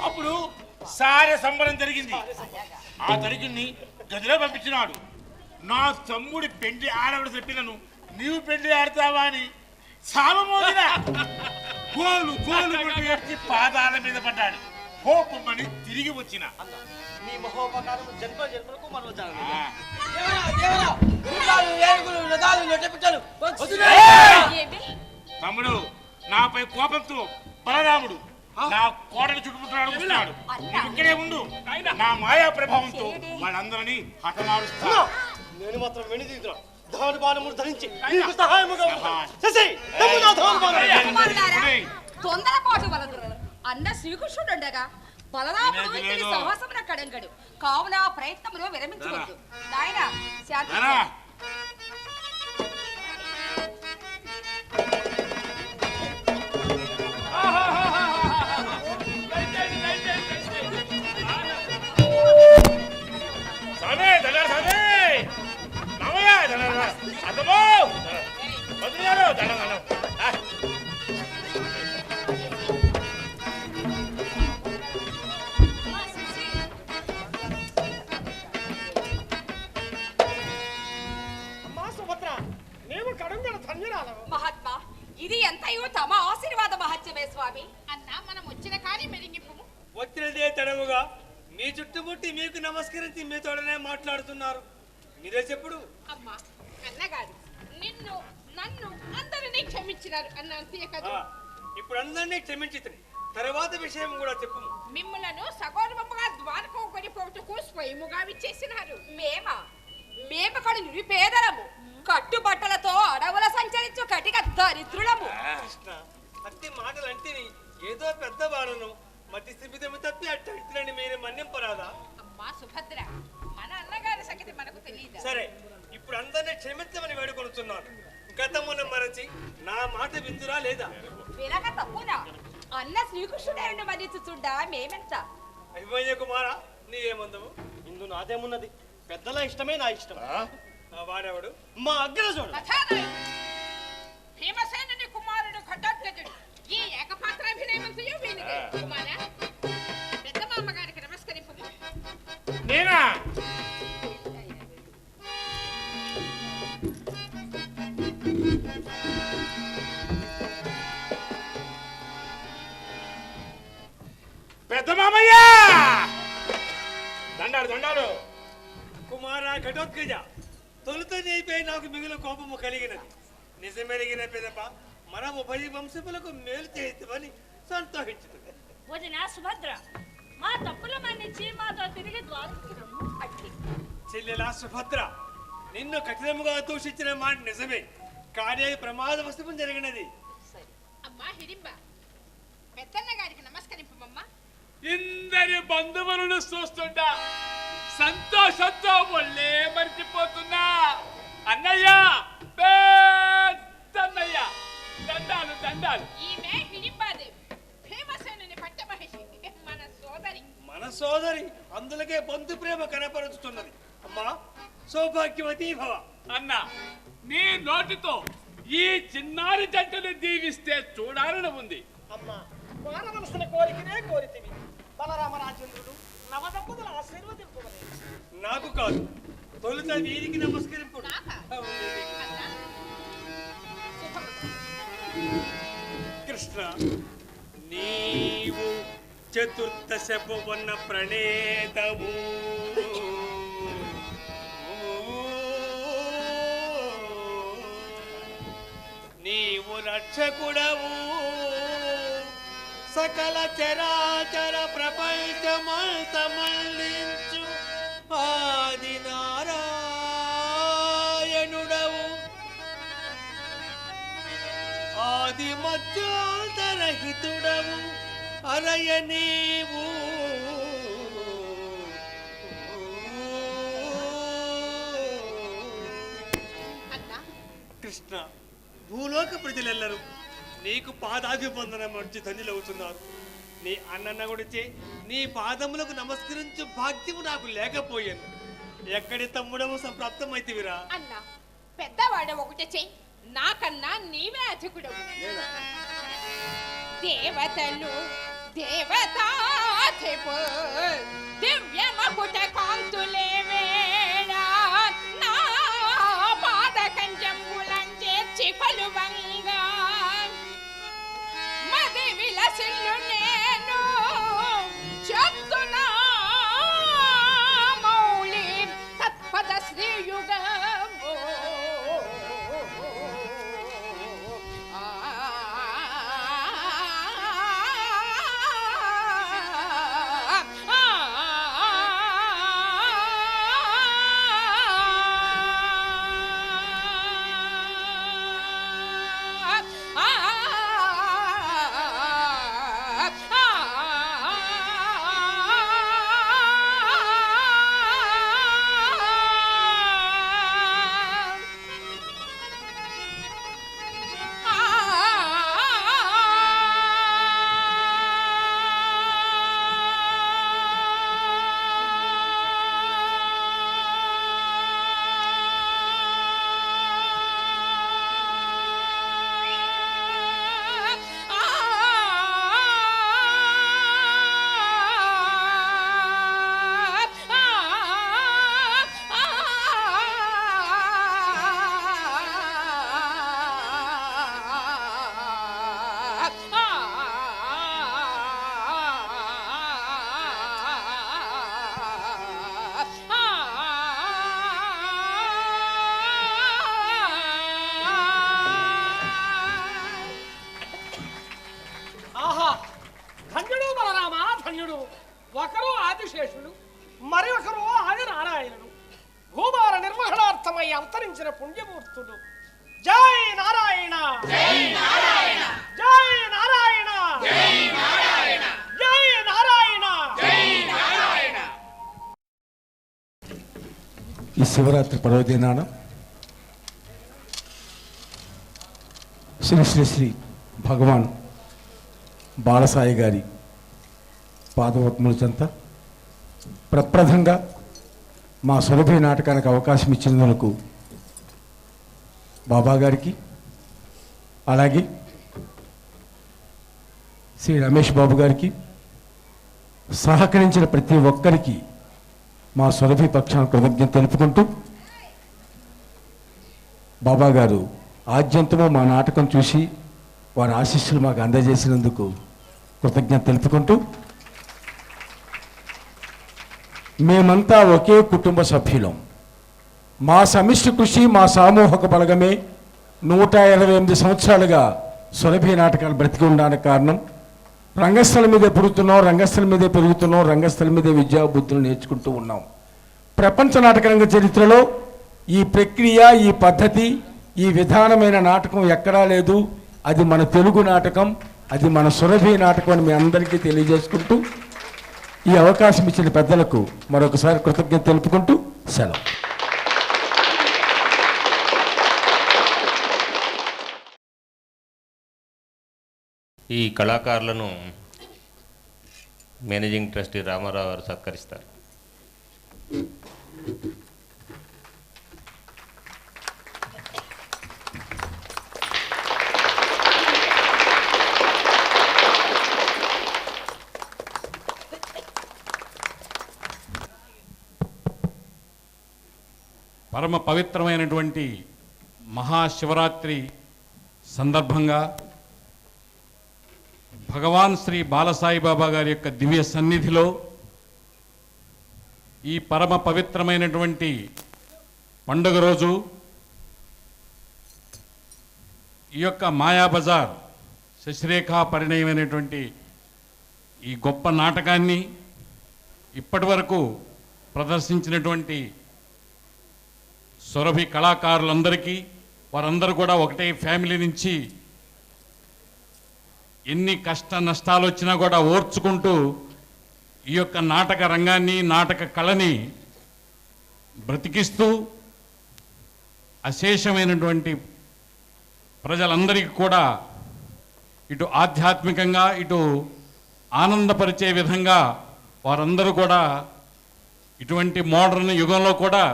అప్పుడు సారే సంబరం జరిగింది. ఆ తరిగిని గదిలో పంపించినాడు. నా తమ్ముడి పెండ్లి ఆడవిడ చెప్పినను నీవు పెండ్లి ఆడతావా అని సామమోదిన గోలు గోలు ఏడ్చి పాదాల మీద పడ్డాడు. కోపమని తిరిగి వచ్చిన తమ్ముడు నాపై కోపంతో బలరాముడు నా కోటను చుట్టుముట్టాడు. నువ్వు ఇక్కడే ఉండు. నా మాయా ప్రభావంతో వాళ్ళందరినీ హతమారుస్తా. నేను మాత్రం వెనుదిద్దురా ధాను బాణములు ధరించి నీకు సహాయముగా తొందరపాటు వలదు. అన్న శ్రీకృష్ణుడు ఉండగా బలరాముడు సహసమున కడంగడు. కావున ప్రయత్నమును విరమించవద్దు. నాయన శాంతి. మహాత్మా, ఇది ఎంతయో తమ ఆశీర్వాద మహత్యమే స్వామి. అన్నా మనం వచ్చిన కానీ మెరిగింపు వచ్చినదే తడవుగా మీ చుట్టుముట్టి మీకు నమస్కరించి మీతోడనే మాట్లాడుతున్నారు. మీరే చెప్పుడు. అమ్మా అన్నగారు నిన్ను నన్ను అందరినీ క్షమించినారు అన్న అంతే కదా. ఇప్పుడు అందరినీ క్షమించి తర్వాత విషయం కూడా చెప్పు. మిమ్మలను సగౌరవముగా ద్వారకం కొనిపోటుకు స్వయముగా విచ్చేసినారు. మేము కడు నిరుపేదలము, కట్టుబట్టలతో అడవుల సంచరించు కటిక దరిద్రులము. అట్టి మాటలు అంటే ఏదో పెద్ద వాడును మట్టి స్థితిము తప్పి అట్టని మీరు మన్నింపరాదా? అమ్మా సుభద్ర, మన అన్నగారి సంగతి మనకు తెలియదు. సరే, ఇప్పుడు అందరినీ క్షమించమని వేడుకొనుచున్నాను. గతమున మరచి నా మాట విందురా లేదా? వినక తప్పునా? అన్న శ్రీకృష్ణుడు మరించుచుండా మేమెంత? అభిమన్య కుమారా, నీవేమందము? ఇందు నాదేమున్నది, పెద్దల ఇష్టమే నా ఇష్టం. వాడేవాడు మా అగ్రజుడు భీమసేనుని కుమారుడు ఘటోత్కచుడు. ఈ ఏకపాత్రాభినయమంతయు వీనికి. కుమారా, పెద్ద మామగారికి నమస్కరింపు. నేనా? పెద్ద మామయ్య దండాడు దండాడు. కుమారా ఘటోత్కజ, తొలుత నీపై నాకు మిగులు కోపము కలిగినది. నిజమెరిగిన పెదప మన ఉభయ వంశములకు మేలు చేయుమని సంతోషించుతుంది. వదిన సుభద్ర, మా తప్పులు మన్నించి మాతో తిరిగి ద్వారకురము. చెల్లెలా సుభద్ర, నిన్ను కఠినముగా దూషించిన మాట నిజమే, కానీ ప్రమాదవశము జరిగినది. అమ్మా హిడింబ, పెద్దన్న గారికి నమస్కరింపమ్మా. ఇందరి బంధువులను చూస్తుంటా సంతోషంతో ఒళ్ళే మర్చిపోతున్నా. అన్నయ్య, పెద్దన్నయ్య, దండాలు దండాలు. ఈమె హిడింబాదేవి, భీమసేనుని పట్టమహిషి, మన సోదరి. అందులకే బంధు ప్రేమ కనపరుచుతున్నది. అమ్మా సౌభాగ్యవతి భవ. అన్న, నీ నోటితో ఈ చిన్నారి జంటను దీవిస్తే చూడాలని ఉంది. అమ్మా కోరవలసిన కోరికనే కోరితివి. బలరామరాజేంద్రుడు నవదంపతుల ఆశీర్వదింపవలేదు. నాకు కాదు, తొలుత వీరికి నమస్కరింపు. కృష్ణ, నీవు చతుర్దశపువన్న ప్రణేతము, నీవు రక్షకుడవు, సకల చరాచర ప్రపంచమంతమల్లించు ఆది నారాయణుడవు, ఆది మధ్యాంతరహితుడవు, అరయ నీవు. కృష్ణ, భూలోక ప్రజలెల్లరూ నీకు పాదాభివందనం మంచి ధన్యులవుతున్నారు. నీ అన్నన్న గుడిచే నీ పాదములకు నమస్కరించు భాగ్యము నాకు లేకపోయాను. ఎక్కడి తమ్ముడము సంప్రాప్తమైతివిరా? అన్న, పెద్దవాడు ఒకటి చెయ్యి, నాకన్నా నీవే అధికుడు. దేవతలు దేవతాధిపు దివ్య మకుట కాంతులే వేళ నా పాద కంజంబులంచేర్చి కొలువంగా మది విలసిల్లు నేను చెప్తున్నా మౌళి తత్పద శ్రీయుగము. ఒకరు ఆదిశేషుడు, మరి ఒకరు ఆదినారాయణుడు, భూభార నిర్వహణార్థమై అవతరించిన పుణ్యమూర్తుడు. జై నారాయణ, జై నారాయణ, జై నారాయణ, జై నారాయణ, జై నారాయణ, జై నారాయణ. ఈ శివరాత్రి పర్వదినాన శ్రీ శ్రీ శ్రీ భగవాన్ బాలసాయి గారి పాదపద్మల చెంత ప్రప్రథంగా మా సురభి నాటకానికి అవకాశం ఇచ్చినందుకు బాబా గారికి, అలాగే శ్రీ రమేష్ బాబు గారికి, సహకరించిన ప్రతి ఒక్కరికి మా సురభి పక్షాన కృతజ్ఞత తెలుపుకుంటూ, బాబా గారు ఆద్యంతము మా నాటకం చూసి వారి ఆశీస్సులు మాకు అందజేసినందుకు కృతజ్ఞత తెలుపుకుంటూ, మేమంతా ఒకే కుటుంబ సభ్యులం. మా సమిష్టి కృషి, మా సామూహిక బలగమే 128 సంవత్సరాలుగా సురభి నాటకాలు బ్రతికి ఉండడానికి కారణం. రంగస్థలం మీదే పుడుతున్నాం, రంగస్థలం మీదే పెరుగుతున్నాం, రంగస్థలం మీదే విద్యా బుద్ధులు నేర్చుకుంటూ ఉన్నాం. ప్రపంచ నాటకరంగ చరిత్రలో ఈ ప్రక్రియ, ఈ పద్ధతి, ఈ విధానమైన నాటకం ఎక్కడా లేదు. అది మన తెలుగు నాటకం, అది మన సురభి నాటకం అని మీ అందరికీ తెలియజేసుకుంటూ, ఈ అవకాశం ఇచ్చిన పెద్దలకు మరొకసారి కృతజ్ఞత తెలుపుకుంటూ సెలవు. ఈ కళాకారులను మేనేజింగ్ ట్రస్టీ రామారావు గారు సత్కరిస్తారు. పరమ పవిత్రమైనటువంటి మహాశివరాత్రి సందర్భంగా భగవాన్ శ్రీ బాలసాయిబాబా గారి యొక్క దివ్య సన్నిధిలో ఈ పరమ పవిత్రమైనటువంటి పండుగ రోజు ఈ యొక్క మాయాబజార్ శశిరేఖా పరిణయమైనటువంటి ఈ గొప్ప నాటకాన్ని ఇప్పటి వరకు ప్రదర్శించినటువంటి సురభి కళాకారులందరికీ, వారందరూ కూడా ఒకటే ఫ్యామిలీ నుంచి ఎన్ని కష్ట నష్టాలు వచ్చినా కూడా ఓర్చుకుంటూ ఈ యొక్క నాటక రంగాన్ని, నాటక కళని బ్రతికిస్తూ అశేషమైనటువంటి ప్రజలందరికీ కూడా ఇటు ఆధ్యాత్మికంగా, ఇటు ఆనందపరిచే విధంగా వారందరూ కూడా ఇటువంటి మోడర్న్ యుగంలో కూడా